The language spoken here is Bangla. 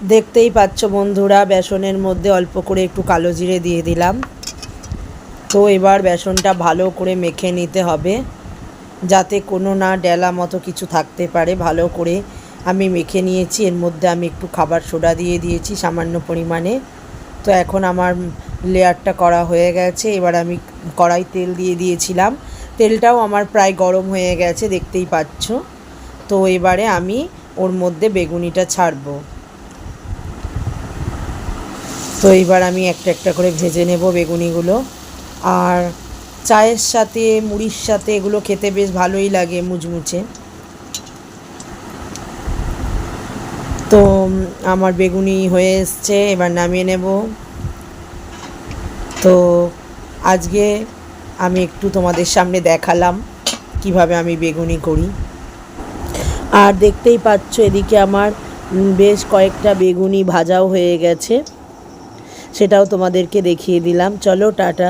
দেখতেই পাচ্ছ বন্ধুরা, বেসনের মধ্যে অল্প করে একটু কালো জিরে দিয়ে দিলাম। তো এবার বেসনটা ভালো করে মেখে নিতে হবে, যাতে কোনো না ডেলা মতো কিছু থাকতে পারে। ভালো করে আমি মেখে নিয়েছি। এর মধ্যে আমি একটু খাবার সোডা দিয়ে দিয়েছি সামান্য পরিমাণে। তো এখন আমার লেয়ারটা করা হয়ে গেছে। এবার আমি কড়াই তেল দিয়ে দিয়েছিলাম, তেলটাও আমার প্রায় গরম হয়ে গেছে, দেখতেই পাচ্ছ। তো এবারে আমি ওর মধ্যে বেগুনিটা ছাড়বো। তো এবার আমি একটা একটা করে ভেজে নেব বেগুনিগুলো। আর চায়ের সাথে, মুড়ির সাথে এগুলো খেতে বেশ ভালোই লাগে, মুচমুচে। তো আমার বেগুনি হয়ে এসছে, এবার নামিয়ে নেব। তো আজকে আমি একটু তোমাদের সামনে দেখালাম কিভাবে আমি বেগুনি করি। আর দেখতেই পাচ্ছ এদিকে আমার বেশ কয়েকটা বেগুনি ভাজাও হয়ে গেছে, সেটাও তোমাদেরকে দেখিয়ে দিলাম। চলো, টাটা।